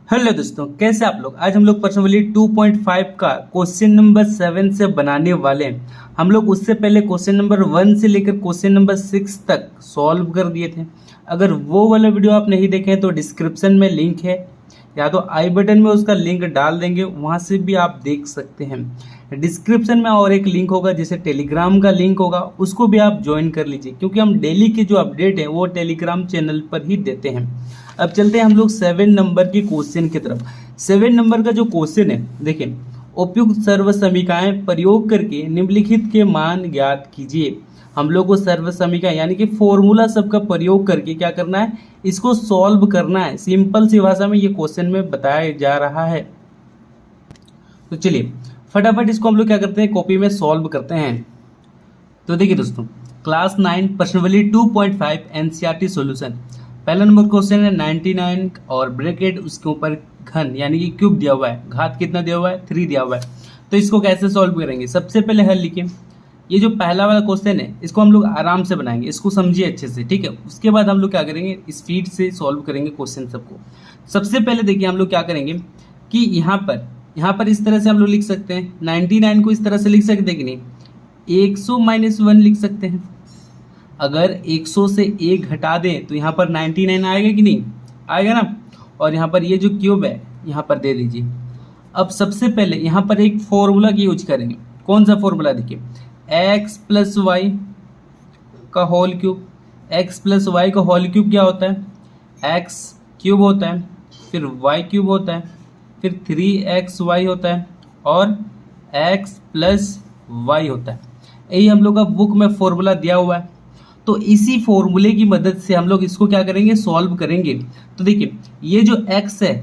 Hello दोस्तों, कैसे आप लोग। आज हम लोग पर्सनली 2.5 का क्वेश्चन नंबर 7 से बनाने वाले हैं। हम लोग उससे पहले क्वेश्चन नंबर 1 से लेकर क्वेश्चन नंबर 6 तक सॉल्व कर दिए थे। अगर वो वाला वीडियो आप नहीं देखे हैं तो डिस्क्रिप्शन में लिंक है, या तो आई बटन में उसका लिंक डाल देंगे, वहाँ से भी आप देख सकते हैं। डिस्क्रिप्शन में और एक लिंक होगा जैसे टेलीग्राम का लिंक होगा, उसको भी आप ज्वाइन कर लीजिए, क्योंकि हम डेली के जो अपडेट है वो टेलीग्राम चैनल पर ही देते हैं। अब चलते हैं हम लोग 7 नंबर की क्वेश्चन की तरफ। 7 नंबर का जो क्वेश्चन है, देखिए, उपयुक्त सर्व समीकरण प्रयोग करके निम्नलिखित के मान ज्ञात कीजिए। हम लोग को सर्व समीकरण यानी कि फॉर्मूला सबका प्रयोग करके क्या करना है, इसको सॉल्व करना है। सिंपल सी भाषा में ये क्वेश्चन में बताया जा रहा है। तो चलिए फटाफट इसको हम लोग क्या करते हैं, कॉपी में सॉल्व करते हैं। तो देखिए दोस्तों, क्लास 9 पर्सनली 2.5 एनसीईआरटी सॉल्यूशन। पहला नंबर क्वेश्चन है 99 और ब्रैकेट उसके ऊपर घन यानी कि क्यूब दिया हुआ है, घात कितना दिया हुआ है, 3 दिया हुआ है। तो इसको कैसे सॉल्व करेंगे, सबसे पहले हल लिखिए। ये जो पहला वाला क्वेश्चन है इसको हम लोग आराम से बनाएंगे, इसको समझिए अच्छे से, ठीक है। उसके बाद हम लोग क्या करेंगे, स्पीड से सॉल्व करेंगे क्वेश्चन सबको। सबसे पहले देखिए हम लोग क्या करेंगे कि यहाँ पर इस तरह से हम लोग लिख सकते हैं। 99 को इस तरह से लिख सकते हैं कि नहीं, 100 - 1 लिख सकते हैं। अगर 100 से 1 घटा दें तो यहाँ पर 99 आएगा कि नहीं, आएगा ना। और यहाँ पर ये जो क्यूब है यहाँ पर दे दीजिए। अब सबसे पहले यहाँ पर एक फॉर्मूला की यूज करेंगे। कौन सा फॉर्मूला, देखिए, x + y का होल क्यूब। x + y का होल क्यूब क्या होता है, x क्यूब होता है, फिर y क्यूब होता है, फिर 3xy होता है, और x + y होता है। यही हम लोग का बुक में फॉर्मूला दिया हुआ है। तो इसी फॉर्मूले की मदद से हम लोग इसको क्या करेंगे, सॉल्व करेंगे। तो देखिए, ये जो x है,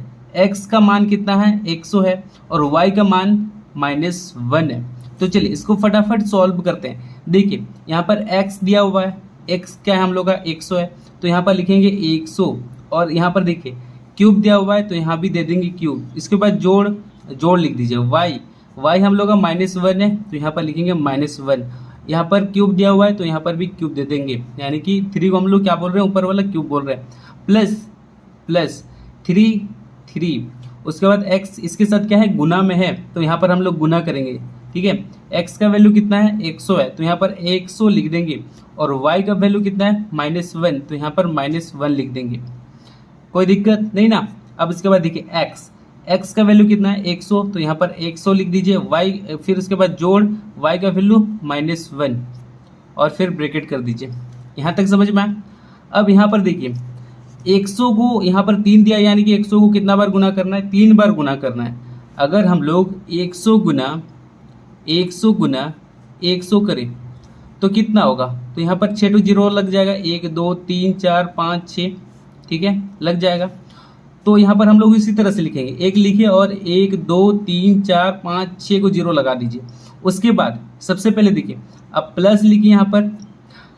x का मान कितना है, 100 है, और y का मान -1 है। तो चलिए इसको फटाफट सॉल्व करते हैं। देखिए यहाँ पर x दिया हुआ है, x क्या है हम लोग का 100 है, तो यहाँ पर लिखेंगे 100। और यहाँ पर देखिए क्यूब दिया हुआ है तो यहाँ भी दे देंगे क्यूब। इसके बाद जोड़ लिख दीजिए। y हम लोग का -1 है तो यहाँ पर लिखेंगे -1। यहाँ पर क्यूब दिया हुआ है तो यहाँ पर भी क्यूब दे देंगे, यानी कि 3 को हम लोग क्या बोल रहे हैं, ऊपर वाला क्यूब बोल रहे हैं, प्लस 3। उसके बाद x इसके साथ क्या है, गुना में है, तो यहाँ पर हम लोग गुना करेंगे, ठीक है। x का वैल्यू कितना है, 100 है, तो यहाँ पर 100 लिख देंगे। और y का वैल्यू कितना है, -1, तो यहाँ पर -1 लिख देंगे। कोई दिक्कत नहीं ना। अब इसके बाद देखिए x का वैल्यू कितना है, 100, तो यहाँ पर 100 लिख दीजिए। y फिर उसके बाद जोड़ y का वैल्यू -1 और फिर ब्रैकेट कर दीजिए। यहाँ तक समझ में आया। अब यहाँ पर देखिए 100 को यहाँ पर 3 दिया, यानी कि 100 को कितना बार गुना करना है, 3 बार गुना करना है। अगर हम लोग 100 गुना 100 करें तो कितना होगा, तो यहाँ पर 6 0 लग जाएगा, 1 2 3 4 5 6, ठीक है, लग जाएगा। तो यहाँ पर हम लोग इसी तरह से लिखेंगे, 1 लिखिए और 1 2 3 4 5 6 को 0 लगा दीजिए। उसके बाद सबसे पहले देखिए, अब प्लस लिखिए यहाँ पर।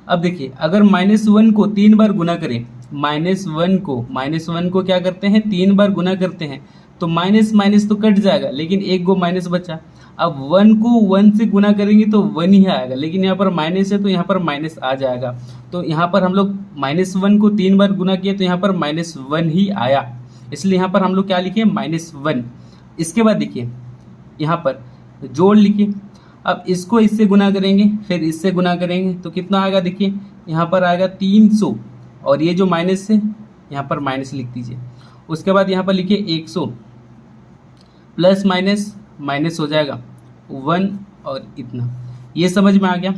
अब देखिए अगर -1 को 3 बार गुना करें, -1 को क्या करते हैं, 3 बार गुना करते हैं, तो माइनस तो कट जाएगा, लेकिन एक गो माइनस बचा। अब 1 को 1 से गुना करेंगे तो 1 ही आएगा, लेकिन यहाँ पर माइनस है तो यहाँ पर माइनस आ जाएगा। तो यहाँ पर हम लोग -1 को 3 बार गुना किए तो यहाँ पर -1 ही आया, इसलिए यहाँ पर हम लोग क्या लिखे, -1। इसके बाद देखिए यहाँ पर जोड़ लिखिए। अब इसको इससे गुना करेंगे, फिर इससे गुना करेंगे तो कितना आएगा, देखिए यहाँ पर आएगा 300, और ये जो माइनस है यहाँ पर माइनस लिख दीजिए। उसके बाद यहाँ पर लिखिए 100 प्लस माइनस हो जाएगा 1 और इतना, ये समझ में आ गया।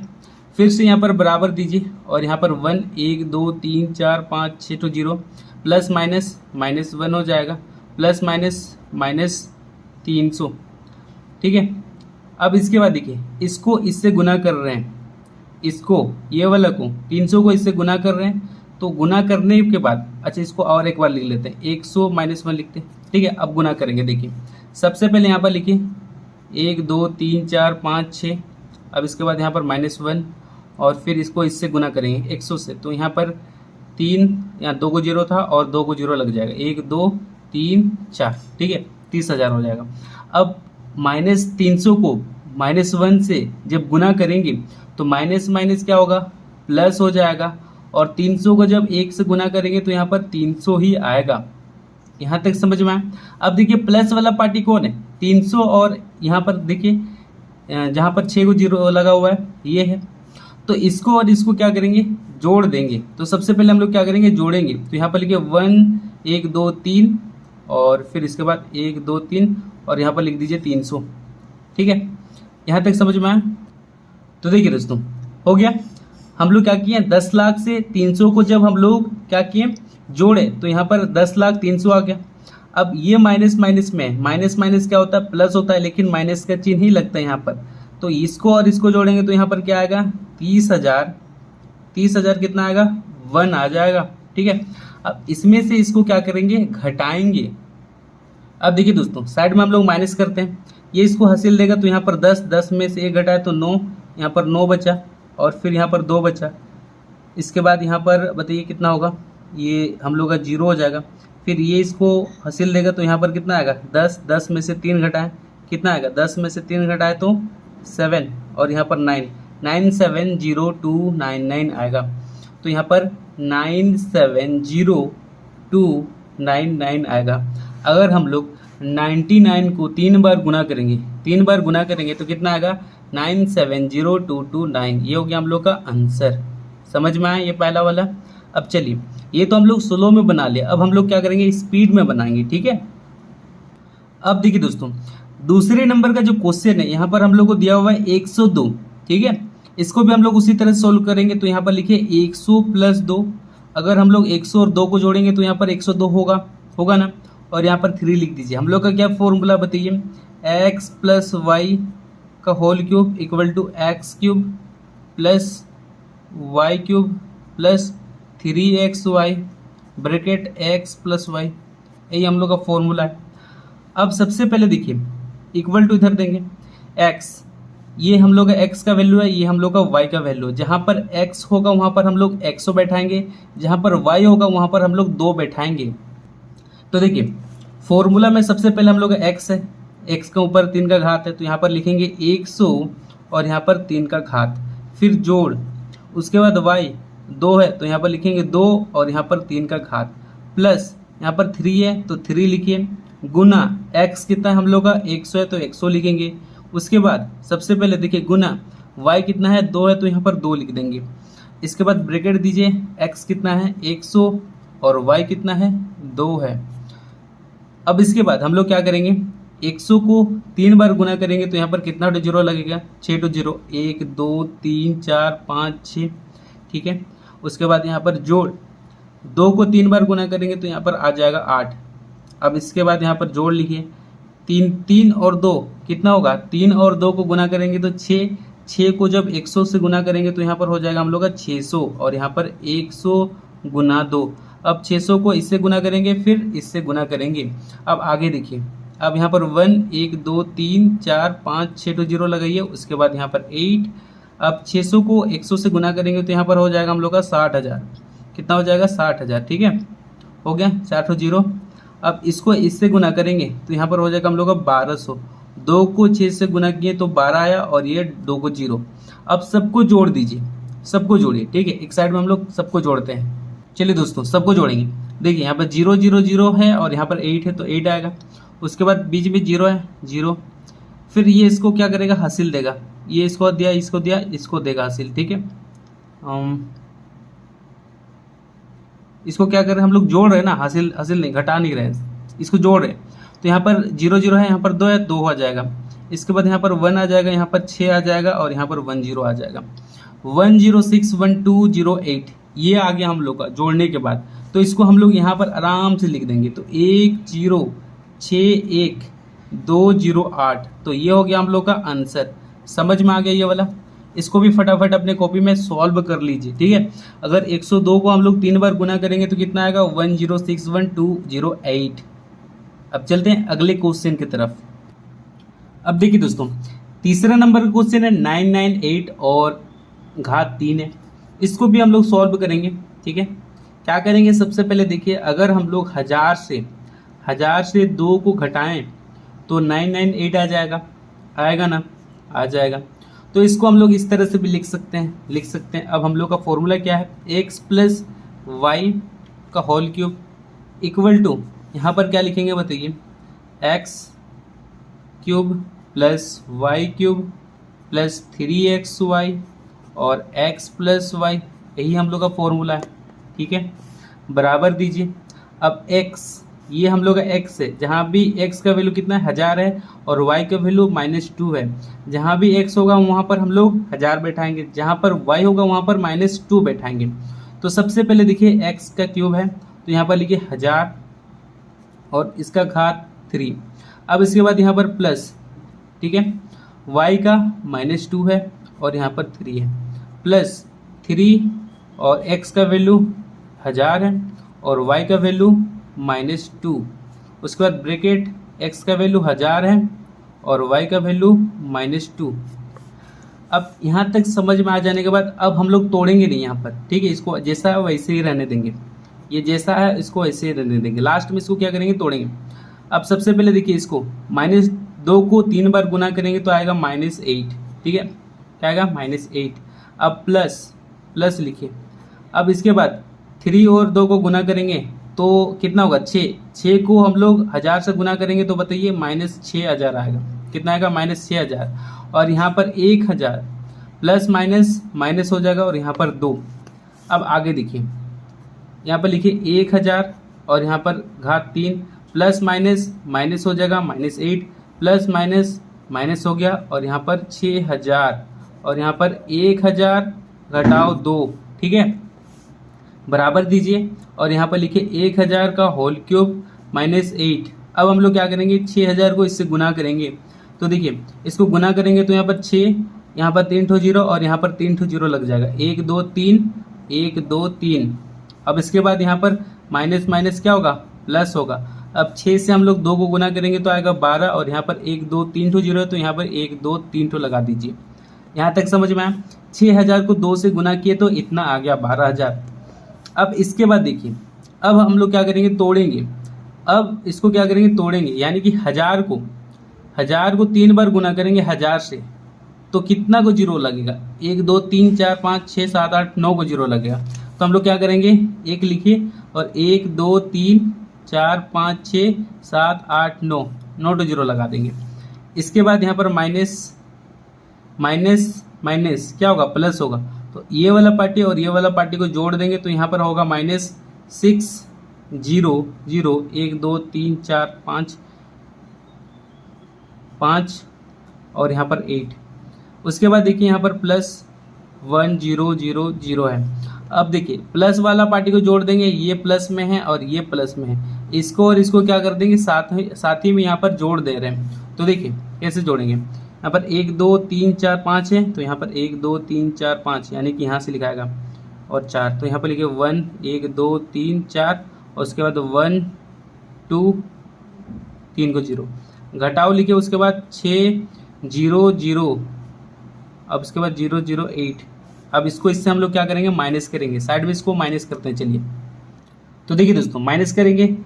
फिर से यहाँ पर बराबर दीजिए और यहाँ पर 1 1 2 3 4 5 6 तो 0, प्लस -1 हो जाएगा, प्लस माइनस 300, ठीक है। अब इसके बाद देखिए इसको इससे गुना कर रहे हैं, इसको ये वाला को 300 को इससे गुना कर रहे हैं, तो गुना करने के बाद अच्छा इसको और एक बार लिख लेते हैं, 100 -1 लिखते हैं, ठीक है। अब गुना करेंगे, देखिए सबसे पहले यहाँ पर लिखिए 1 2 3 4 5 6। अब इसके बाद यहाँ पर -1 और फिर इसको इससे गुना करेंगे 100 से, तो यहाँ पर 3, यहाँ 2 को 0 था और 2 को 0 लग जाएगा, 1 2 3 4, ठीक है, 30,000 हो जाएगा। अब -300 को -1 से जब गुना करेंगे तो माइनस क्या होगा, प्लस हो जाएगा, और 300 को जब 1 से गुना करेंगे तो यहाँ पर 300 ही आएगा। यहाँ तक समझ में आया। अब देखिए प्लस वाला पार्टी कौन है, 300, और यहाँ पर देखिए जहाँ पर 6 को जीरो लगा हुआ है ये है। तो इसको और इसको क्या करेंगे, जोड़ देंगे। तो सबसे पहले हम लोग क्या करेंगे, जोड़ेंगे। तो यहाँ पर लिखिए 1 1 2 3 और फिर इसके बाद 1 2 3 और यहाँ पर लिख दीजिए 300। ठीक है, यहाँ तक समझ में आया। तो देखिए दोस्तों हो गया। हम लोग क्या किए, 10 लाख से 300 को जब हम लोग क्या किए, जोड़े, तो यहाँ पर 10 लाख 300 आ गया। अब ये माइनस माइनस में, माइनस माइनस क्या होता है, प्लस होता है, लेकिन माइनस का चिन्ह ही लगता है यहाँ पर। तो इसको और इसको जोड़ेंगे तो यहाँ पर क्या आएगा, 30,000। 30,000 कितना आएगा, 1 आ जाएगा। ठीक है, अब इसमें से इसको क्या करेंगे, घटाएंगे। अब देखिए दोस्तों साइड में हम लोग माइनस करते हैं, ये इसको हासिल देगा। तो यहाँ पर 10, 10 में से 1 घटाए तो 9, यहाँ पर 9 बचा और फिर यहाँ पर 2 बचा। इसके बाद यहाँ पर बताइए कितना होगा, ये हम लोग का 0 हो जाएगा। फिर ये इसको हासिल देगा तो यहाँ पर कितना आएगा, 10, 10 में से 3 घटाएं कितना आएगा, 10 में से 3 घटाए तो 7 और यहाँ पर 9, 970299 आएगा। तो यहाँ पर 970299 आएगा। अगर हम लोग 99 को 3 बार गुना करेंगे, 3 बार गुना करेंगे तो कितना आएगा, 970229। ये हो गया हम लोग का आंसर। समझ में आया ये पहला वाला। अब चलिए ये तो हम लोग स्लो में बना लिया, अब हम लोग क्या करेंगे, स्पीड में बनाएंगे। ठीक है, अब देखिए दोस्तों दूसरे नंबर का जो क्वेश्चन है यहाँ पर हम लोग को दिया हुआ है 102। ठीक है, इसको भी हम लोग उसी तरह सोल्व करेंगे। तो यहाँ पर लिखिए 100 + 2। अगर हम लोग 100 और 2 को जोड़ेंगे तो यहाँ पर 102 होगा ना, और यहाँ पर 3 लिख दीजिए। हम लोग का क्या फॉर्मूला बताइए, x + y का whole cube equal to x³ + y³ + 3xy bracket x + y, यही हम लोग का फॉर्मूला है। अब सबसे पहले देखिए इक्वल टू इधर देंगे, x ये हम लोग का x का वैल्यू है, ये हम लोग का y का वैल्यू है। जहाँ पर x होगा वहाँ पर हम लोग 100 बैठाएंगे, जहाँ पर y होगा वहाँ पर हम लोग 2 बैठाएंगे। तो देखिए फॉर्मूला में सबसे पहले हम लोग का x है, x के ऊपर 3 का घात है, तो यहाँ पर लिखेंगे 100 और यहाँ पर 3 का घात, फिर जोड़, उसके बाद y 2 है तो यहाँ पर लिखेंगे 2 और यहाँ पर 3 का घात, प्लस यहाँ पर 3 है तो 3 लिखिए, गुना x कितना है हम लोग का 100 है तो 100 लिखेंगे। उसके बाद सबसे पहले देखिए गुना y कितना है 2 है तो यहाँ पर 2 लिख देंगे। इसके बाद ब्रैकेट दीजिए, x कितना है 100 और y कितना है 2 है। अब इसके बाद हम लोग क्या करेंगे, 100 को 3 बार गुना करेंगे तो यहाँ पर कितना जीरो लगेगा, 6 to 0, 1 2 3 4 5 6। ठीक है, उसके बाद यहाँ पर जोड़, 2 को 3 बार गुना करेंगे तो यहाँ पर आ जाएगा 8। अब इसके बाद यहाँ पर जोड़ लिखिए, 3 और 2 कितना होगा, 3 और 2 को गुना करेंगे तो 6, 6 को जब 100 से गुना करेंगे तो यहाँ पर हो जाएगा हम लोग का 600 और यहाँ पर 100 गुना 2। अब 600 को इससे गुना करेंगे फिर इससे गुना करेंगे। अब आगे देखिए, अब यहाँ पर 1 1 2 3 4 5 6 to 0 लगाइए, उसके बाद यहाँ पर 8। अब 600 को 100 से गुना करेंगे तो यहाँ पर हो जाएगा हम लोग का 60,000। कितना हो जाएगा, 60,000। ठीक है, हो गया 4 to 0। अब इसको इससे गुना करेंगे तो यहाँ पर हो जाएगा हम लोग का 1200। 2 को 6 से गुना किए तो 12 आया और ये 2 को 0। अब सबको जोड़ दीजिए, सबको जोड़िए। ठीक है, एक साइड में हम लोग सबको जोड़ते हैं। चलिए दोस्तों सबको जोड़ेंगे। देखिए यहाँ पर 0 0 0 है और यहाँ पर 8 है तो 8 आएगा। उसके बाद बीच में 0 है, 0। फिर ये इसको क्या करेगा, हासिल देगा। ये इसको दिया, इसको दिया, इसको देगा हासिल। ठीक है, इसको क्या कर रहे हैं हम लोग, जोड़ रहे हैं ना, हासिल हासिल नहीं, घटा नहीं रहे, इसको जोड़ रहे हैं। तो यहाँ पर 0 0 है, यहाँ पर 2 है, 2 आ जाएगा। इसके बाद यहाँ पर 1 आ जाएगा, यहाँ पर 6 आ जाएगा और यहाँ पर 1 0 आ जाएगा। 1061208 ये आ गया हम लोग का जोड़ने के बाद। तो इसको हम लोग यहाँ पर आराम से लिख देंगे। तो 10612008, तो ये हो गया हम लोग का आंसर। समझ में आ गया ये वाला। इसको भी फटाफट अपने कॉपी में सॉल्व कर लीजिए। ठीक है, अगर 102 को हम लोग 3 बार गुना करेंगे तो कितना आएगा, 10611208। अब चलते हैं अगले क्वेश्चन की तरफ। अब देखिए दोस्तों तीसरा नंबर का क्वेश्चन है 998 और घात 3 है। इसको भी हम लोग सॉल्व करेंगे। ठीक है, क्या करेंगे, सबसे पहले देखिए अगर हम लोग 1000 से 2 को घटाएं तो 998 आ जाएगा, आएगा ना, आ जाएगा। तो इसको हम लोग इस तरह से भी लिख सकते हैं। अब हम लोग का फॉर्मूला क्या है, x + y का होल क्यूब इक्वल टू, यहाँ पर क्या लिखेंगे बताइए, x cube plus y cube plus 3xy और x प्लस वाई, यही हम लोग का फॉर्मूला है। ठीक है, बराबर दीजिए। अब x, ये हम लोग का x है, जहाँ भी x का वैल्यू कितना है 1000 है और y का वैल्यू -2 है। जहाँ भी x होगा वहाँ पर हम लोग 1000 बैठाएंगे, जहाँ पर y होगा वहाँ पर -2 बैठाएंगे। तो सबसे पहले देखिए x का क्यूब है, तो यहाँ पर लिखिए 1000 और इसका घात 3। अब इसके बाद यहाँ पर प्लस, ठीक है, y का -2 है और यहाँ पर 3 है, प्लस 3 और x का वैल्यू 1000 है और y का वैल्यू -2। उसके बाद ब्रैकेट, x का वैल्यू 1000 है और y का वैल्यू -2। अब यहाँ तक समझ में आ जाने के बाद अब हम लोग तोड़ेंगे नहीं यहाँ पर, ठीक है, इसको जैसा है वैसे ही रहने देंगे। ये जैसा है इसको ऐसे ही रहने देंगे, लास्ट में इसको क्या करेंगे, तोड़ेंगे। अब सबसे पहले देखिए, इसको -2 को 3 बार गुना करेंगे तो आएगा -8, ठीक है, क्या आएगा -8। अब प्लस लिखिए। अब इसके बाद 3 और 2 को गुना करेंगे तो कितना होगा, 6 को हम लोग 1000 से गुना करेंगे तो बताइए -6000 आएगा। कितना आएगा, -6000। और यहाँ पर 1000 प्लस माइनस हो जाएगा और यहाँ पर 2। अब आगे देखिए, यहाँ पर लिखिए 1000 और यहाँ पर घात 3, प्लस माइनस हो जाएगा -8, प्लस माइनस हो गया और यहाँ पर 6000 और यहाँ पर 1000 घटाओ 2, ठीक है, बराबर दीजिए। और यहाँ पर लिखिए 1000 का होल क्यूब -8। अब हम लोग क्या करेंगे, 6000 को इससे गुना करेंगे। तो देखिए इसको गुना करेंगे तो यहाँ पर 6, यहाँ पर 3 ठो 0 और यहाँ पर 3 ठो 0 लग जाएगा, 1 2 3 1 2 3। अब इसके बाद यहाँ पर माइनस क्या होगा, प्लस होगा। अब 6 से हम लोग 2 को गुना करेंगे तो आएगा 12 और यहाँ पर 1 2 3 ठो 0 है तो यहाँ पर 1 2 3 ठो लगा दीजिए। यहाँ तक समझ में आया। 6000 को 2 से गुना किए तो इतना आ गया 12000। अब इसके बाद देखिए, अब हम लोग क्या करेंगे, तोड़ेंगे। अब इसको क्या करेंगे, तोड़ेंगे, यानी कि 1000 को 3 बार गुना करेंगे 1000 से तो कितना को 0 लगेगा, 1 2 3 4 5 6 7 8 9 को 0 लगेगा। तो हम लोग क्या करेंगे, 1 लिखिए और 1 2 3 4 5 6 7 8 9 9 0 लगा देंगे। इसके बाद यहाँ पर माइनस क्या होगा, प्लस होगा। तो ये वाला पार्टी और ये वाला पार्टी को जोड़ देंगे तो यहाँ पर होगा -6 0 0 1 2 3 4 5 और यहाँ पर 8। उसके बाद देखिए यहाँ पर +1 0 0 0 है। अब देखिए प्लस वाला पार्टी को जोड़ देंगे, ये प्लस में है और ये प्लस में है, इसको और इसको क्या कर देंगे, साथ ही में यहाँ पर जोड़ दे रहे हैं। तो देखिए कैसे जोड़ेंगे, यहाँ पर 1 2 3 4 5 है तो यहाँ पर 1 2 3 4 5 यानी कि यहाँ से लिखाएगा और 4, तो यहाँ पर लिखिए 1 1 2 3 4 और उसके बाद 1 2 3 को 0 घटाओ लिखिए। उसके बाद 6 0 0, अब उसके बाद 0 0 8। अब इसको इससे हम लोग क्या करेंगे, माइनस करेंगे, साइड में इसको माइनस करते हैं। चलिए तो देखिए दोस्तों, माइनस करेंगे,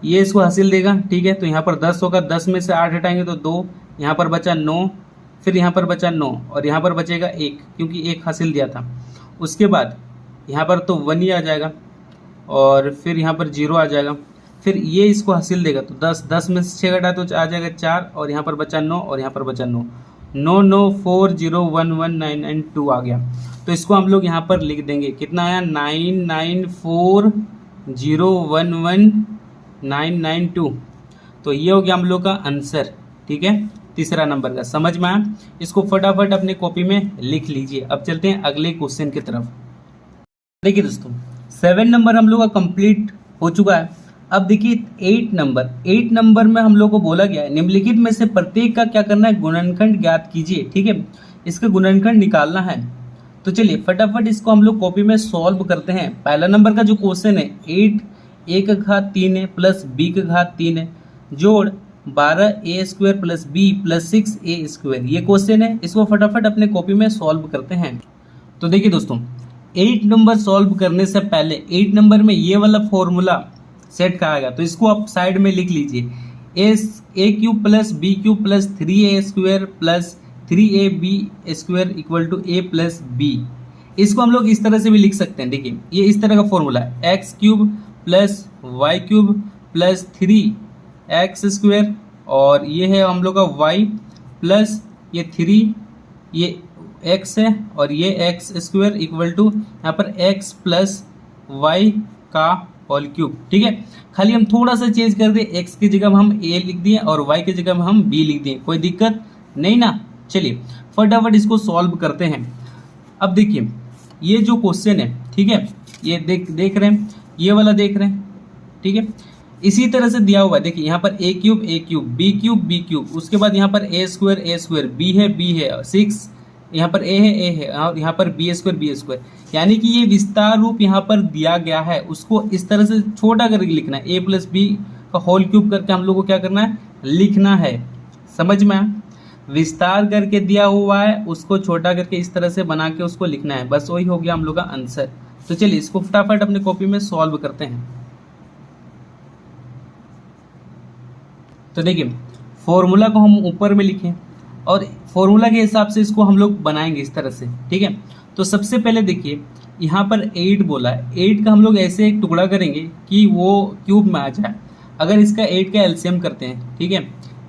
ये इसको हासिल देगा, ठीक है। तो यहाँ पर 10 होगा, 10 में से 8 हटाएंगे तो 2, यहाँ पर बचा 9, फिर यहाँ पर बचा 9 और यहाँ पर बचेगा 1 क्योंकि 1 हासिल दिया था। उसके बाद यहाँ पर तो 1 ही आ जाएगा और फिर यहाँ पर 0 आ जाएगा, फिर ये इसको हासिल देगा तो 10 में से 6 घटा तो आ जाएगा 4 और यहाँ पर बचा 9 और यहाँ पर बचा 9 9 9 4 0 1 1 9 9 2 आ गया। तो इसको हम लोग यहाँ पर लिख देंगे, कितना आया 9 9 4 0 1 1 9 9 2। तो ये हो गया हम लोग का आंसर, ठीक है, तीसरा नंबर का। समझ में आया, इसको फटाफट अपने कॉपी में लिख लीजिए। अब चलते हैं अगले क्वेश्चन की तरफ। देखिए दोस्तों 7 नंबर हम लोग का कंप्लीट हो चुका है। अब देखिए 8 नंबर में हम लोग को बोला गया है निम्नलिखित में से प्रत्येक का क्या करना है, गुणनखंड ज्ञात कीजिए, ठीक है, इसका गुणनखंड निकालना है। तो चलिए फटाफट इसको हम लोग कॉपी में सॉल्व करते हैं। पहला नंबर का जो क्वेश्चन है 8 a का घात 3 है प्लस b का घात 3 है जोड़ 12a² plus b plus 6a², ये क्वेश्चन है। इसको फटाफट अपने कॉपी में सॉल्व करते हैं। तो देखिए दोस्तों 8 नंबर सॉल्व करने से पहले 8 नंबर में ये वाला फॉर्मूला सेट कराएगा, तो इसको आप साइड में लिख लीजिए, a³ plus b³ plus 3a² plus 3ab² equal to a plus b। इसको हम लोग इस तरह से भी लिख सकते हैं। देखिए ये इस तरह का फॉर्मूला है, x³ plus y³ plus 3x², और ये है हम लोग का y प्लस ये 3, ये x है और ये x² इक्वल टू यहाँ पर x प्लस y का होल क्यूब। ठीक है, खाली हम थोड़ा सा चेंज कर दिए, x की जगह हम a लिख दिए और y की जगह हम b लिख दिए, कोई दिक्कत नहीं ना। चलिए फटाफट इसको सॉल्व करते हैं। अब देखिए ये जो क्वेश्चन है, ठीक है, ये देख रहे हैं, ये वाला देख रहे हैं, ठीक है, इसी तरह से दिया हुआ है। देखिए यहाँ पर a³ b³, उसके बाद यहाँ पर a² b है 6, यहाँ पर a है और यहाँ पर b², यानी कि ये विस्तार रूप यहाँ पर दिया गया है, उसको इस तरह से छोटा करके लिखना है। a + b का होल क्यूब करके हम लोग को क्या करना है, लिखना है। समझ में आया? विस्तार करके दिया हुआ है, उसको छोटा करके इस तरह से बना के उसको लिखना है, बस वही हो गया हम लोग का आंसर। तो चलिए इसको फटाफट अपने कॉपी में सॉल्व करते हैं। तो देखिए फॉर्मूला को हम ऊपर में लिखें और फॉर्मूला के हिसाब से इसको हम लोग बनाएंगे इस तरह से। ठीक है, तो सबसे पहले देखिए यहाँ पर 8 बोला है, 8 का हम लोग ऐसे एक टुकड़ा करेंगे कि वो क्यूब में आ जाए। अगर इसका 8 का एलसीएम करते हैं, ठीक है,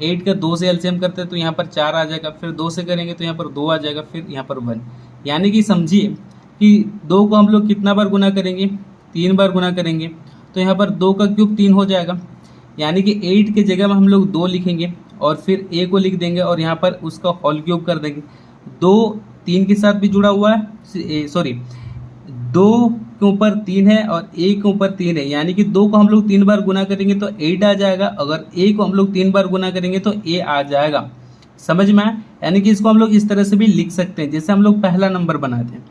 8 का 2 से एलसीएम करते हैं तो यहाँ पर 4 आ जाएगा, फिर 2 से करेंगे तो यहाँ पर 2 आ जाएगा, फिर यहाँ पर 1। यानी कि समझिए कि 2 को हम लोग कितना बार गुना करेंगे, 3 बार गुना करेंगे, तो यहाँ पर 2 का क्यूब 3 हो जाएगा। यानी कि 8 के जगह में हम लोग 2 लिखेंगे और फिर a को लिख देंगे और यहाँ पर उसका होल क्यूब कर देंगे। 2 3 के साथ भी जुड़ा हुआ है, सॉरी 2 के ऊपर 3 है और a के ऊपर 3 है, यानी कि 2 को हम लोग 3 बार गुना करेंगे तो 8 आ जाएगा। अगर a को हम लोग 3 बार गुना करेंगे तो a आ जाएगा। समझ में आया? यानी कि इसको हम लोग इस तरह से भी लिख सकते हैं जैसे हम लोग पहला नंबर बनाते हैं।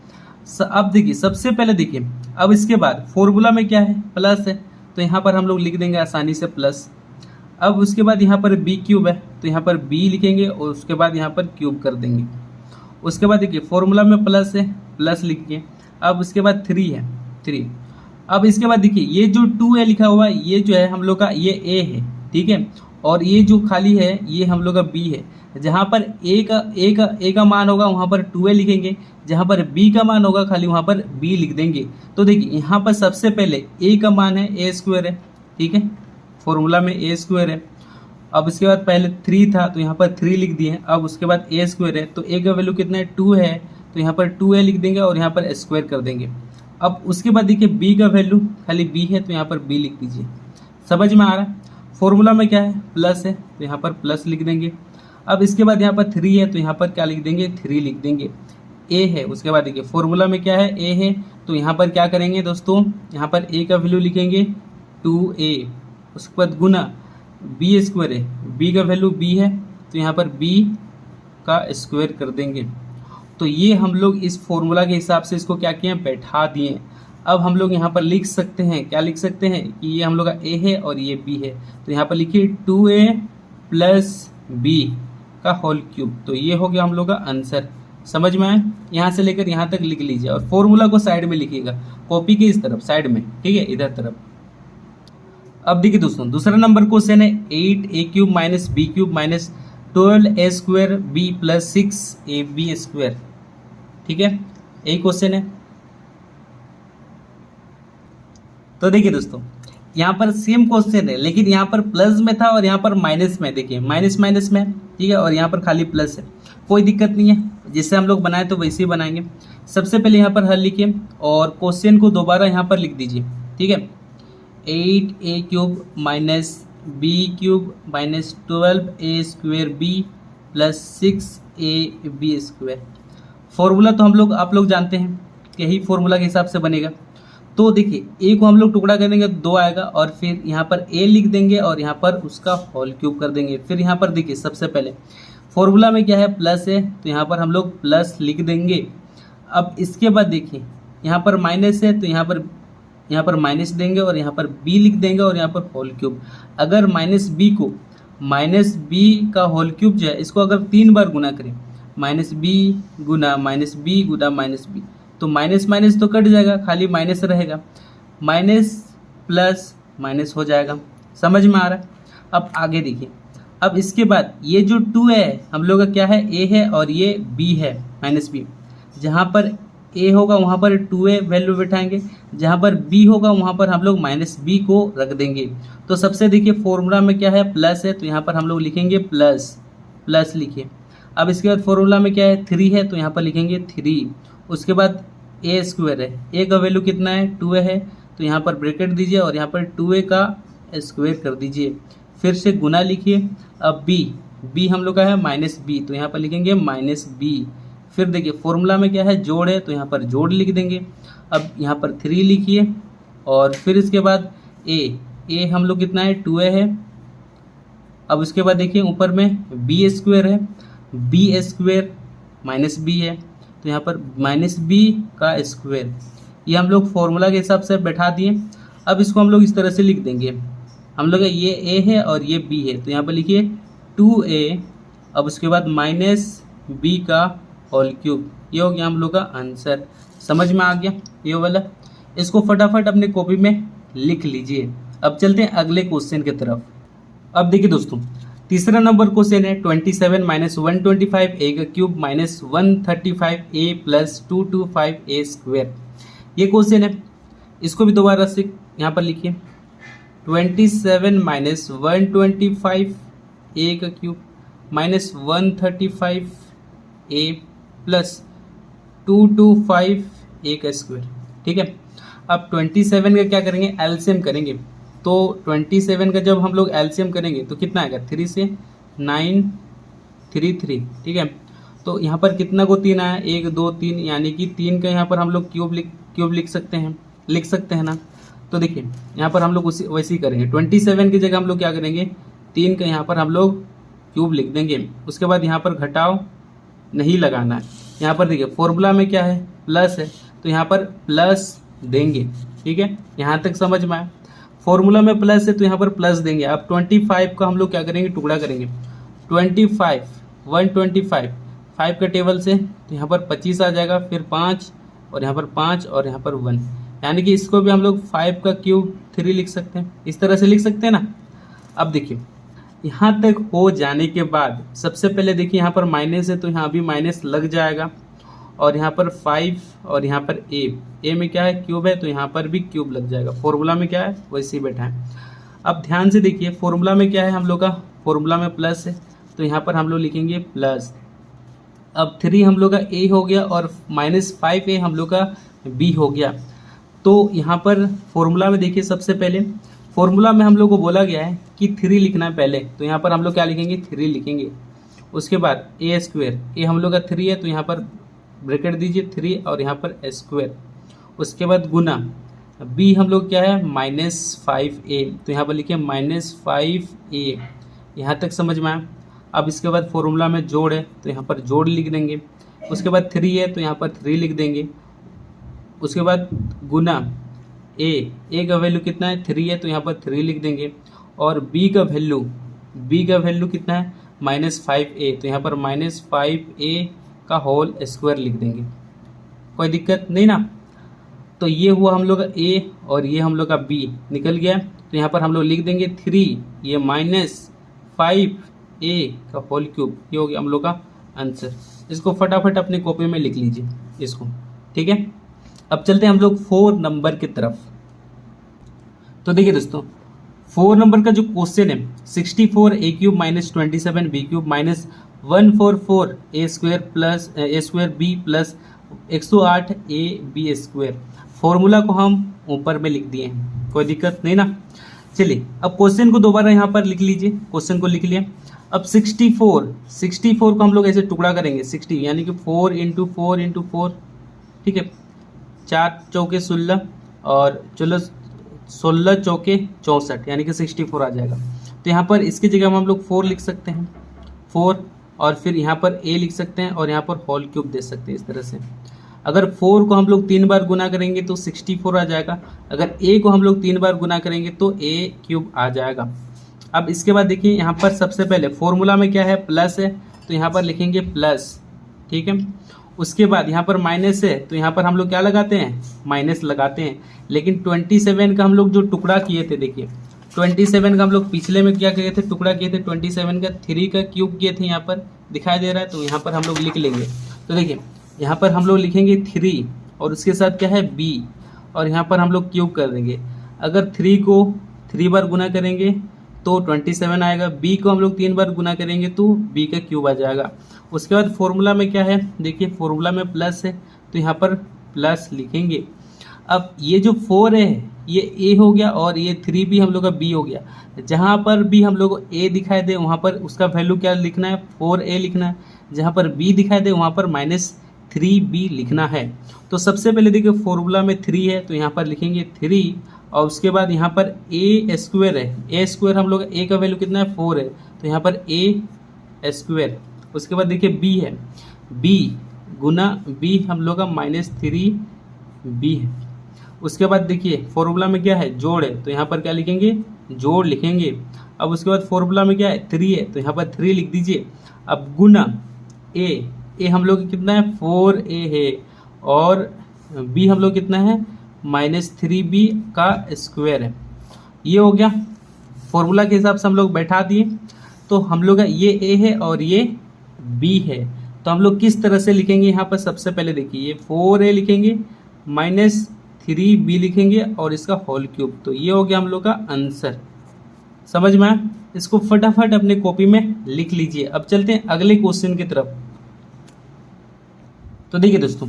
अब देखिए सबसे पहले देखिए, अब इसके बाद फॉर्मूला में क्या है, प्लस है, तो यहाँ पर हम लोग लिख देंगे आसानी से प्लस। अब उसके बाद यहाँ पर b³ है तो यहाँ पर b लिखेंगे और उसके बाद यहाँ पर क्यूब कर देंगे। उसके बाद देखिए फॉर्मूला में प्लस है, प्लस लिखिए। अब उसके बाद 3 है, 3। अब इसके बाद देखिए ये जो 2a लिखा हुआ है, ये जो है हम लोग का ये a है, ठीक है, और ये जो खाली है ये हम लोग का b है। जहाँ पर a का मान होगा वहाँ पर 2a लिखेंगे, जहाँ पर b का मान होगा खाली वहाँ पर b लिख देंगे। तो देखिए यहाँ पर सबसे पहले a का मान है a² है, ठीक है, फॉर्मूला में a² है। अब इसके बाद पहले 3 था तो यहाँ पर 3 लिख दिए। अब उसके बाद a² है तो a का वैल्यू कितना है, 2 है, तो यहाँ पर 2a लिख देंगे और यहाँ पर स्क्वायर कर देंगे। अब उसके बाद देखिए b का वैल्यू खाली b है तो यहाँ पर b लिख दीजिए। समझ में आ रहा है? फॉर्मूला में क्या है, प्लस है, तो यहाँ पर प्लस लिख देंगे। अब इसके बाद यहाँ पर 3 है तो यहाँ पर क्या लिख देंगे, 3 लिख देंगे। a है, उसके बाद देखिए फॉर्मूला में क्या है, a है, तो यहाँ पर क्या करेंगे दोस्तों, यहाँ पर a का वैल्यू लिखेंगे 2a, उसके बाद गुना b² है, b का वैल्यू b है तो यहाँ पर b का स्क्वायर कर देंगे। तो ये हम लोग इस फॉर्मूला के हिसाब से इसको क्या किए, बैठा दिए। अब हम लोग यहाँ पर लिख सकते हैं, क्या लिख सकते हैं कि ये हम लोग का a है और ये b है, तो यहाँ पर लिखिए 2a + b का होल क्यूब। तो ये हो गया हम लोग का आंसर। समझ में आए? यहाँ से लेकर यहाँ तक लिख लीजिए और फॉर्मूला को साइड में लिखिएगा, कॉपी के इस तरफ साइड में, ठीक है, इधर तरफ। अब देखिए दोस्तों दूसरा नंबर क्वेश्चन है 8a³ - b³ - 12a² b + 6ab²। ठीक है, यही क्वेश्चन है। तो देखिए दोस्तों यहाँ पर सेम क्वेश्चन है, लेकिन यहाँ पर प्लस में था और यहाँ पर माइनस में, देखिए माइनस में, ठीक है, और यहाँ पर खाली प्लस है। कोई दिक्कत नहीं है, जिससे हम लोग बनाए तो वैसे ही बनाएंगे। सबसे पहले यहाँ पर हल लिखिए और क्वेश्चन को दोबारा यहाँ पर लिख दीजिए। ठीक है, 8a³ - b³ - 12a² b + 6ab²। Formula तो हम लोग आप लोग जानते हैं, यही फॉर्मूला के हिसाब से बनेगा। तो देखिए a को हम लोग टुकड़ा कर देंगे 2 आएगा और फिर यहाँ पर a लिख देंगे और यहाँ पर उसका होल क्यूब कर देंगे। फिर यहाँ पर देखिए सबसे पहले फॉर्मूला में क्या है, प्लस है, तो यहाँ पर हम लोग प्लस लिख देंगे। अब इसके बाद देखिए यहाँ पर माइनस है तो यहाँ पर माइनस देंगे और यहाँ पर b लिख देंगे और यहाँ पर होल क्यूब। अगर -b का होल क्यूब जो है इसको अगर 3 बार गुना करें, -b गुना -b गुना -b, तो माइनस तो कट जाएगा, खाली माइनस रहेगा, माइनस प्लस माइनस हो जाएगा। समझ में आ रहा है? अब आगे देखिए, अब इसके बाद ये जो 2 है हम लोग का क्या है, a है और ये b है -b। जहाँ पर ए होगा वहाँ पर 2a वैल्यू बैठाएंगे, जहाँ पर b होगा वहाँ पर हम लोग -b को रख देंगे। तो सबसे देखिए फॉर्मूला में क्या है, प्लस है, तो यहाँ पर हम लोग लिखेंगे प्लस, प्लस लिखिए। अब इसके बाद फॉर्मूला में क्या है, 3 है, तो यहाँ पर लिखेंगे 3। उसके बाद a स्क्वायर है, a का वैल्यू कितना है, 2a है, तो यहाँ पर ब्रैकेट दीजिए और यहाँ पर 2a का स्क्वायर कर दीजिए, फिर से गुना लिखिए। अब b हम लोग का है -b, तो यहाँ पर लिखेंगे -b। फिर देखिए फॉर्मूला में क्या है, जोड़ है, तो यहाँ पर जोड़ लिख देंगे। अब यहाँ पर 3 लिखिए और फिर इसके बाद a हम लोग कितना है, 2a है। अब उसके बाद देखिए ऊपर में b स्क्वायर है, b स्क्वायर -b है, तो यहाँ पर -b का स्क्वायर, ये हम लोग फॉर्मूला के हिसाब से बैठा दिए। अब इसको हम लोग इस तरह से लिख देंगे, हम लोग ये a है और ये b है, तो यहाँ पर लिखिए 2a, अब उसके बाद -b का होल क्यूब, ये हो गया हम लोग का आंसर। समझ में आ गया ये वाला? इसको फटाफट अपने कॉपी में लिख लीजिए। अब चलते हैं अगले क्वेश्चन की तरफ। अब देखिए दोस्तों, तीसरा नंबर क्वेश्चन है 27 - 125 a का क्यूब -135 a + 225 a स्क्वायर, ये क्वेश्चन है। इसको भी दोबारा से यहाँ पर लिखिए, 27 - 125 a का क्यूब -135 a + 225 a का स्क्वायर, ठीक है। अब 27 का क्या करेंगे, एलसीएम करेंगे। तो 27 का जब हम लोग एलसीएम करेंगे तो कितना आएगा, 3 से 933, ठीक है। तो यहाँ पर कितना को 3 आया, 1 2 3, यानी कि 3 का यहाँ पर हम लोग क्यूब लिख सकते हैं ना। तो देखिए यहाँ पर हम लोग वैसे ही करेंगे, 27 की जगह हम लोग क्या करेंगे, 3 का यहाँ पर हम लोग क्यूब लिख देंगे। उसके बाद यहाँ पर घटाव नहीं लगाना है। यहाँ पर देखिए फॉर्मूला में क्या है, प्लस है, तो यहाँ पर प्लस देंगे, ठीक है। यहाँ तक समझ में आया? फॉर्मूला में प्लस है तो यहाँ पर प्लस देंगे। अब 25 का हम लोग क्या करेंगे, टुकड़ा करेंगे। 25 125 5 का टेबल से, तो यहाँ पर 25 आ जाएगा, फिर 5 और यहाँ पर 5 और यहाँ पर 1, यानी कि इसको भी हम लोग 5 का क्यूब 3 लिख सकते हैं, इस तरह से लिख सकते हैं ना। अब देखिए यहाँ तक हो जाने के बाद सबसे पहले देखिए यहाँ पर माइनस है, तो यहाँ भी माइनस लग जाएगा, और यहाँ पर 5 और यहाँ पर ए में क्या है, क्यूब है, तो यहाँ पर भी क्यूब लग जाएगा। फॉर्मूला में क्या है, वैसे ही बैठा है। अब ध्यान से देखिए फॉर्मूला में क्या है हम लोग का, फॉर्मूला में प्लस है, तो यहाँ पर हम लोग लिखेंगे प्लस। अब 3 हम लोग का ए हो गया और -5a हम लोग का बी हो गया। तो यहाँ पर फॉर्मूला में देखिए सबसे पहले फॉर्मूला में हम लोग को बोला गया है कि 3 लिखना है पहले, तो यहाँ पर हम लोग क्या लिखेंगे, 3 लिखेंगे। उसके बाद ए स्क्वायर, ए हम लोग का 3 है, तो यहाँ पर ब्रैकेट दीजिए 3 और यहाँ पर स्क्वायर। उसके बाद गुना, बी हम लोग क्या है, -5a, तो यहाँ पर लिखिए -5a। यहाँ तक समझ में आया? अब इसके बाद फॉर्मूला में जोड़ है, तो यहाँ पर जोड़ लिख देंगे। उसके बाद 3 है, तो यहाँ पर 3 लिख देंगे। उसके बाद गुना ए का वैल्यू कितना है, 3 है, तो यहाँ पर 3 लिख देंगे। और बी का वैल्यू कितना है, -5a, तो यहाँ पर -5a का होल स्क्वायर लिख देंगे। कोई दिक्कत नहीं ना। तो ये हुआ हम लोग का ए और ये हम लोग का बी निकल गया। तो यहाँ पर हम लोग लिख देंगे 3, ये -5a का होल क्यूब, ये हो गया हम लोग का आंसर। इसको फटाफट अपनी कॉपी में लिख लीजिए इसको, ठीक है। अब चलते हैं हम लोग 4 नंबर की तरफ। तो देखिए दोस्तों 4 नंबर का जो क्वेश्चन है, 64 a cube -27 b cube -144 a square b plus 108 a b square. Formula को हम ऊपर में लिख दिए हैं, कोई दिक्कत नहीं ना। चलिए अब क्वेश्चन को दोबारा यहाँ पर लिख लीजिए। क्वेश्चन को लिख लिया। अब 64 को हम लोग ऐसे टुकड़ा करेंगे, 60 यानी कि 4 × 4 × 4, ठीक है। 4 चौके 16 और चलो 16 चौके 64, यानी कि 64 आ जाएगा। तो यहाँ पर इसकी जगह हम लोग 4 लिख सकते हैं, 4, और फिर यहाँ पर a लिख सकते हैं और यहाँ पर होल क्यूब दे सकते हैं इस तरह से। अगर 4 को हम लोग 3 बार गुना करेंगे तो 64 आ जाएगा। अगर a को हम लोग 3 बार गुना करेंगे तो a क्यूब आ जाएगा। अब इसके बाद देखिए यहाँ पर सबसे पहले फॉर्मूला में क्या है, प्लस है, तो यहाँ पर लिखेंगे प्लस, ठीक है। उसके बाद यहाँ पर माइनस है, तो यहाँ पर हम लोग क्या लगाते हैं, माइनस लगाते हैं। लेकिन 27 का हम लोग जो टुकड़ा किए थे, देखिए 27 का हम लोग पिछले में क्या किए थे, टुकड़ा किए थे 27 का, 3 का क्यूब किए थे, यहाँ पर दिखाई दे रहा है, तो यहाँ पर हम लोग लिख लेंगे। तो देखिए यहाँ पर हम लोग लिखेंगे 3 और उसके साथ क्या है b, और यहाँ पर हम लोग क्यूब कर देंगे। अगर 3 को 3 बार गुना करेंगे तो 27 आएगा, b को हम लोग 3 बार गुना करेंगे तो b का क्यूब आ जाएगा। उसके बाद फॉर्मूला में क्या है, देखिए फॉर्मूला में प्लस है तो यहाँ पर प्लस लिखेंगे। अब ये जो 4 है ये a हो गया और ये 3 भी हम लोग का b हो गया। जहाँ पर भी हम लोग को a दिखाई दे वहाँ पर उसका वैल्यू क्या लिखना है, 4a लिखना है। जहाँ पर b दिखाई दे वहाँ पर -3b लिखना है। तो सबसे पहले देखिए फॉर्मूला में 3 है तो यहाँ पर लिखेंगे 3, और उसके बाद यहाँ पर a स्क्वायर है, a स्क्वायर हम लोग a का वैल्यू कितना है 4 है तो यहाँ पर a स्क्वायर। उसके बाद देखिए b है, b गुना b हम लोग का -3b है। उसके बाद देखिए फॉर्मूला में क्या है, जोड़ है तो यहाँ पर क्या लिखेंगे, जोड़ लिखेंगे। अब उसके बाद फॉर्मूला में क्या है 3 है तो यहाँ पर 3 लिख दीजिए। अब गुना a हम लोग कितना है 4a है, और b हम लोग कितना है -3b का स्क्वायर है। ये हो गया फॉर्मूला के हिसाब से हम लोग बैठा दिए। तो हम लोग का ये a है और ये b है, तो हम लोग किस तरह से लिखेंगे यहाँ पर, सबसे पहले देखिए ये 4a लिखेंगे -3b लिखेंगे और इसका होल क्यूब। तो ये हो गया हम लोग का आंसर। समझ में आया? इसको फटाफट अपने कॉपी में लिख लीजिए। अब चलते हैं अगले क्वेश्चन की तरफ। तो देखिए दोस्तों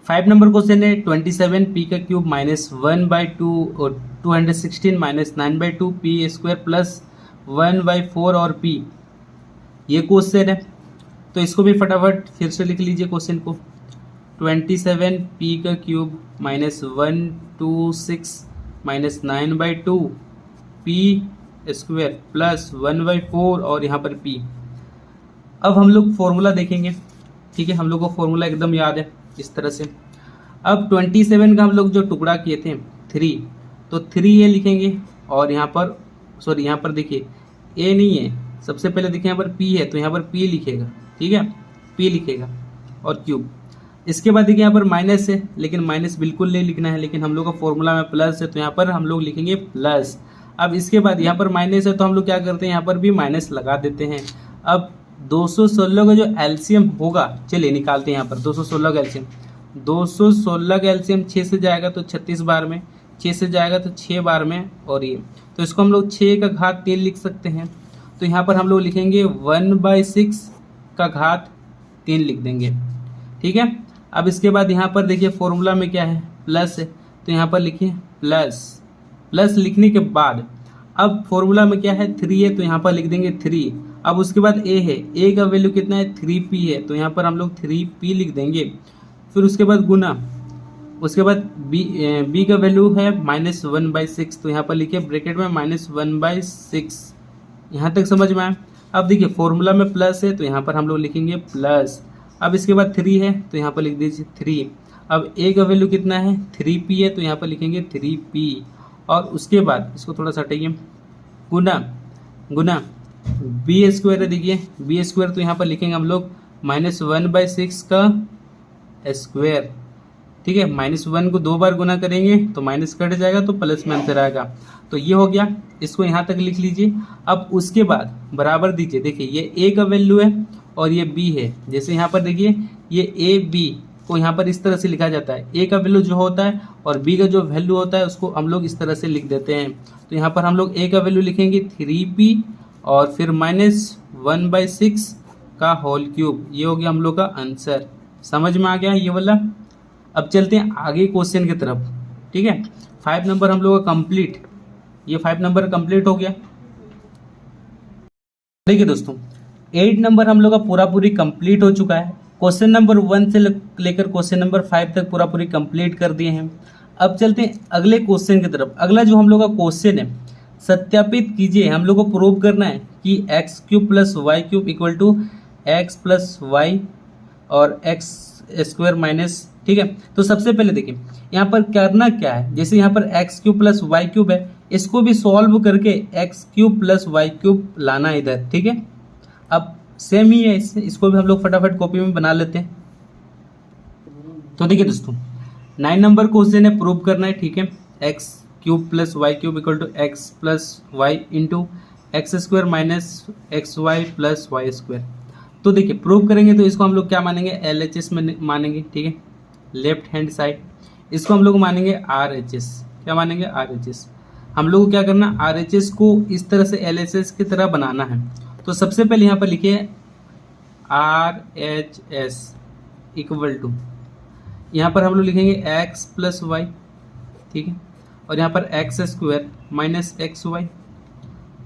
5 नंबर क्वेश्चन है 27p का क्यूब -1/2 और 216 -9/2 p स्क्वायर प्लस 1/4 और p, ये क्वेश्चन है। तो इसको भी फटाफट फिर से लिख लीजिए क्वेश्चन को। 27p का क्यूब -126 -9/2 p स्क्वायर प्लस 1/4 और यहाँ पर p। अब हम लोग फॉर्मूला देखेंगे, ठीक है, हम लोग को फॉर्मूला एकदम याद है इस तरह से। अब 27 का हम लोग जो टुकड़ा किए थे 3, तो 3a लिखेंगे और यहाँ पर सॉरी यहाँ पर देखिए a नहीं है, सबसे पहले देखिए यहाँ पर p है तो यहाँ पर p लिखेगा, ठीक है, p लिखेगा और क्यूब। इसके बाद देखिए यहाँ पर माइनस है, लेकिन माइनस बिल्कुल नहीं लिखना है, लेकिन हम लोग का फॉर्मूला में प्लस है तो यहाँ पर हम लोग लिखेंगे प्लस। अब इसके बाद यहाँ पर माइनस है तो हम लोग क्या करते हैं, यहाँ पर भी माइनस लगा देते हैं। अब 216 का जो एलसीएम होगा, चलिए निकालते हैं यहाँ पर 216 का एलसीएम। 216 का एलसीएम 6 से जाएगा तो 36 बार में, 6 से जाएगा तो 6 बार में, और ये तो इसको हम लोग 6 का घात 3 लिख सकते हैं। तो यहाँ पर हम लोग लिखेंगे 1/6 का घात 3 लिख देंगे, ठीक है। अब इसके बाद यहाँ पर देखिए फॉर्मूला में क्या है, प्लस है तो यहाँ पर लिखिए प्लस। प्लस लिखने के बाद अब फॉर्मूला में क्या है 3 है तो यहाँ पर लिख देंगे 3। अब उसके बाद a है, a का वैल्यू कितना है 3p है तो यहाँ पर हम लोग 3p लिख देंगे। फिर उसके बाद गुना, उसके बाद b का वैल्यू है -1/6 तो यहाँ पर लिखिए ब्रैकेट में -1/6। यहाँ तक समझ में आया? अब देखिए फॉर्मूला में प्लस है तो यहाँ पर हम लोग लिखेंगे प्लस। अब इसके बाद 3 है तो यहाँ पर लिख दीजिए 3। अब a का वैल्यू कितना है 3p है तो यहाँ पर लिखेंगे 3p, और उसके बाद इसको थोड़ा सा हटाइए, गुना b स्क्वायर है, देखिए b स्क्वायर तो यहाँ पर लिखेंगे हम लोग -1/6 का स्क्वायर, ठीक है। -1 को 2 बार गुना करेंगे तो माइनस कट जाएगा तो प्लस में आंसर आएगा। तो ये हो गया, इसको यहाँ तक लिख लीजिए। अब उसके बाद बराबर दीजिए, देखिए ये a का वैल्यू है और ये b है। जैसे यहाँ पर देखिए ये a b को यहाँ पर इस तरह से लिखा जाता है, a का वैल्यू जो होता है और b का जो वैल्यू होता है उसको हम लोग इस तरह से लिख देते हैं। तो यहाँ पर हम लोग a का वैल्यू लिखेंगे 3p और फिर -1/6 का होल क्यूब। ये हो गया हम लोग का आंसर। समझ में आ गया ये वाला? अब चलते हैं आगे क्वेश्चन की तरफ, ठीक है। 5 नंबर हम लोग का कंप्लीट, ये 5 नंबर कंप्लीट हो गया। देखिए दोस्तों 8 नंबर हम लोग का पूरा पूरी कंप्लीट हो चुका है। क्वेश्चन नंबर 1 से लेकर क्वेश्चन नंबर 5 तक पूरा पूरी कंप्लीट कर दिए हैं। अब चलते हैं अगले क्वेश्चन की तरफ। अगला जो हम लोग का क्वेश्चन है, सत्यापित कीजिए, हम लोग को प्रूव करना है कि x³ + y³ = x + y और x² माइनस, ठीक है। तो सबसे पहले देखिए यहाँ पर करना क्या है, जैसे यहाँ पर x³ + y³ है, इसको भी सॉल्व करके x³ + y³ लाना है इधर, ठीक है। अब सेम ही है, इसको भी हम लोग फटाफट कॉपी में बना लेते हैं। तो देखिए दोस्तों 9 नंबर क्वेश्चन है, प्रूव करना है, ठीक है। x³ + y³ = x + y into x² minus xy + y²। तो देखिए प्रूव करेंगे तो इसको हम लोग क्या मानेंगे, LHS में मानेंगे, ठीक है। लेफ्ट हैंड साइड, इसको हम लोग मानेंगे RHS। क्या मानेंगे? RHS। हम लोग को क्या करना, RHS को इस तरह से LHS की तरह बनाना है। तो सबसे पहले यहाँ पर लिखिए RHS इक्वल टू, यहाँ पर हम लोग लिखेंगे x प्लस वाई, ठीक है, और यहाँ पर x square minus x y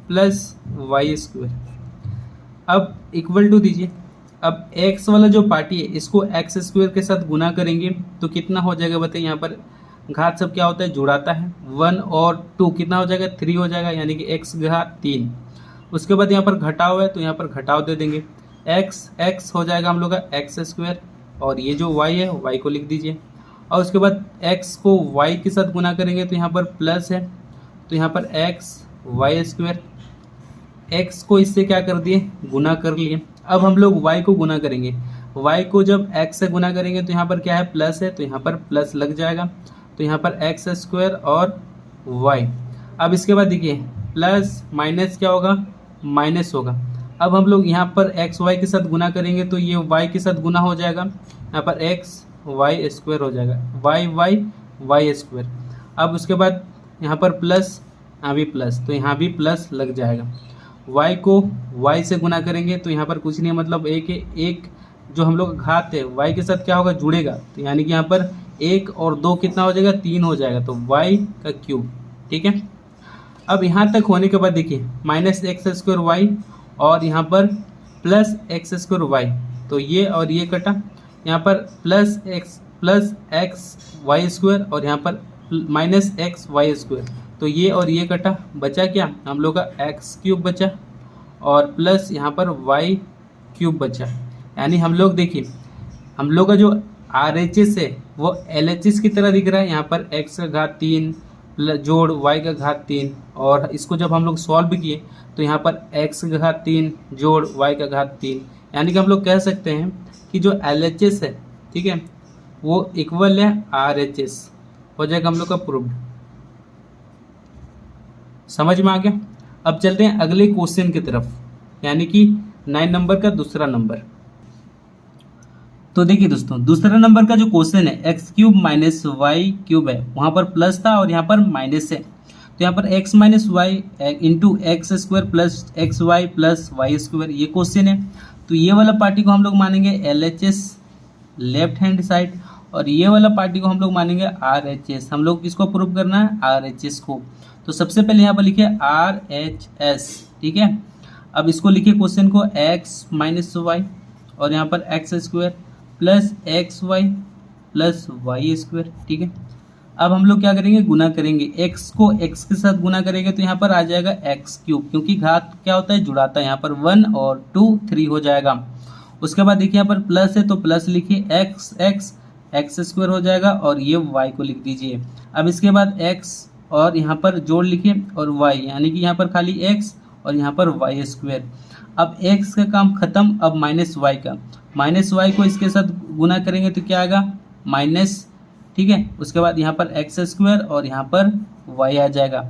plus y square. अब इक्वल टू दीजिए। अब x वाला जो पार्टी है इसको एक्स स्क्वायर के साथ गुना करेंगे तो कितना हो जाएगा बताइए। यहाँ पर घात सब क्या होता है, जुड़ाता है। 1 और 2 कितना हो जाएगा, 3 हो जाएगा, यानी कि x घात 3। उसके बाद यहाँ पर घटाव है तो यहाँ पर घटाव दे देंगे, x हो जाएगा हम लोग का एक्स स्क्वायर, और ये जो y है y को लिख दीजिए। और उसके बाद x को y के साथ गुना करेंगे तो यहाँ पर प्लस है, तो यहाँ पर x वाई स्क्वायर, x को इससे क्या कर दिए, गुना कर लिए। अब हम लोग y को गुना करेंगे, y को जब x से गुना करेंगे तो यहाँ पर क्या है, प्लस है, तो यहाँ पर प्लस लग जाएगा, तो यहाँ पर एक्स स्क्वायर और y। अब इसके बाद देखिए प्लस माइनस क्या होगा, माइनस होगा। अब हम लोग यहाँ पर एक्स वाई के साथ गुना करेंगे तो ये y के साथ गुना हो जाएगा, यहाँ पर एक्स वाई स्क्वायर हो जाएगा, वाई वाई वाई स्क्वायर। अब उसके बाद यहाँ पर प्लस, यहाँ भी प्लस, तो यहाँ भी प्लस लग जाएगा। y को y से गुना करेंगे तो यहाँ पर कुछ नहीं, मतलब एक है, एक जो हम लोग घात है y के साथ क्या होगा, जुड़ेगा, तो यानी कि यहाँ पर 1 और 2 कितना हो जाएगा, 3 हो जाएगा, तो y का क्यूब, ठीक है। अब यहाँ तक होने के बाद देखिए माइनस एक्स स्क्वायर वाई और यहाँ पर प्लस एक्स स्क्वायर वाई, तो ये और ये कटा, यहाँ पर प्लस एक्स वाई स्क्वायर और यहाँ पर माइनस एक्स वाई स्क्वायर, तो ये और ये कटा, बचा क्या, हम लोग का एक्स क्यूब बचा और प्लस यहाँ पर वाई क्यूब बचा। यानी हम लोग देखिए हम लोग का जो RHS है वो LHS की तरह दिख रहा है। यहाँ पर x का घात 3 जोड़ y का घात 3, और इसको जब हम लोग सॉल्व किए तो यहाँ पर x का घात 3 जोड़ y का घात 3, यानी कि हम लोग कह सकते हैं कि जो LHS है, ठीक है, वो इक्वल है RHS, हो जाएगा हम लोग का प्रूव्ड। समझ में आ गया। अब चलते हैं अगले क्वेश्चन की तरफ, यानी कि 9 नंबर का दूसरा नंबर। तो देखिए दोस्तों, दूसरा नंबर का जो क्वेश्चन है x cube minus y cube है, वहां पर प्लस था और यहाँ पर माइनस है, तो यहाँ पर x minus y into x square plus x y plus y square, ये क्वेश्चन है। तो ये वाला पार्टी को हम लोग मानेंगे LHS लेफ्ट हैंड साइड, और ये वाला पार्टी को हम लोग मानेंगे RHS। हम लोग किसको प्रूव करना है, RHS को। तो सबसे पहले यहाँ पर लिखिए RHS, ठीक है। अब इसको लिखिए क्वेश्चन को एक्स माइनस वाई और यहाँ पर x square plus x y plus y square, ठीक है। अब हम लोग क्या करेंगे, गुना करेंगे, x को x के साथ गुना करेंगे तो यहाँ पर आ जाएगा एक्स क्यूब, क्योंकि घात क्या होता है, जुड़ाता है। यहाँ पर 1 और 2 3 हो जाएगा। उसके बाद देखिए यहाँ पर प्लस है तो प्लस लिखिए, एक्स स्क्वायर हो जाएगा और ये y को लिख दीजिए। अब इसके बाद x और यहाँ पर जोड़ लिखिए और y, यानी कि यहाँ पर खाली x और यहाँ पर y स्क्वायर। अब x का काम खत्म, अब माइनस y का, माइनस y को इसके साथ गुना करेंगे तो क्या आएगा, माइनस, ठीक है। उसके बाद यहाँ पर एक्स स्क्वायर और यहाँ पर y आ जाएगा,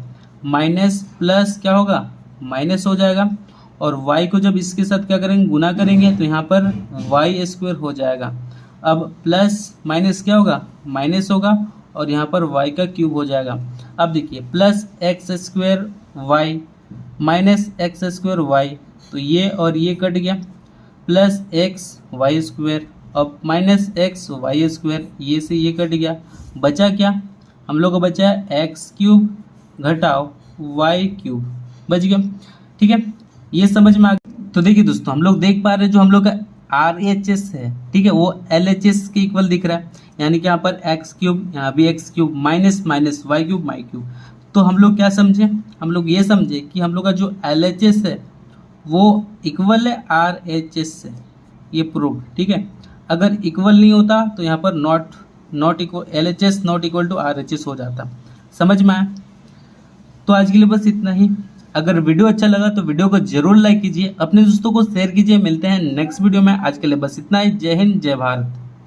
माइनस प्लस क्या होगा, माइनस हो जाएगा, और y को जब इसके साथ क्या करेंगे, गुना करेंगे तो यहाँ पर y स्क्वायर हो जाएगा। अब प्लस माइनस क्या होगा, माइनस होगा, और यहाँ पर y का क्यूब हो जाएगा। अब देखिए plus x square y minus x square y, तो ये और ये कट गया, प्लस एक्स वाई स्क्वायर, अब माइनस एक्स वाई स्क्वायर, ये से ये कट गया, बचा क्या, हम लोग को बचा है एक्स क्यूब घटाओ वाई क्यूब, बच गया, ठीक है। ये समझ में आ गया। तो देखिए दोस्तों, हम लोग देख पा रहे हैं जो हम लोग का RHS है, ठीक है, वो LHS के इक्वल दिख रहा है, यानी कि यहाँ पर एक्स क्यूब, यहाँ भी x cube, minus minus y cube y cube. तो हम लोग क्या समझे, हम लोग ये समझे कि हम लोग का जो LHS है वो इक्वल है RHS से, ये प्रूव, ठीक है। अगर इक्वल नहीं होता तो यहाँ पर not equal, LHS not equal to RHS हो जाता। समझ में आया। तो आज के लिए बस इतना ही। अगर वीडियो अच्छा लगा तो वीडियो को जरूर लाइक कीजिए, अपने दोस्तों को शेयर कीजिए। मिलते हैं नेक्स्ट वीडियो में। आज के लिए बस इतना ही। जय हिंद, जय भारत।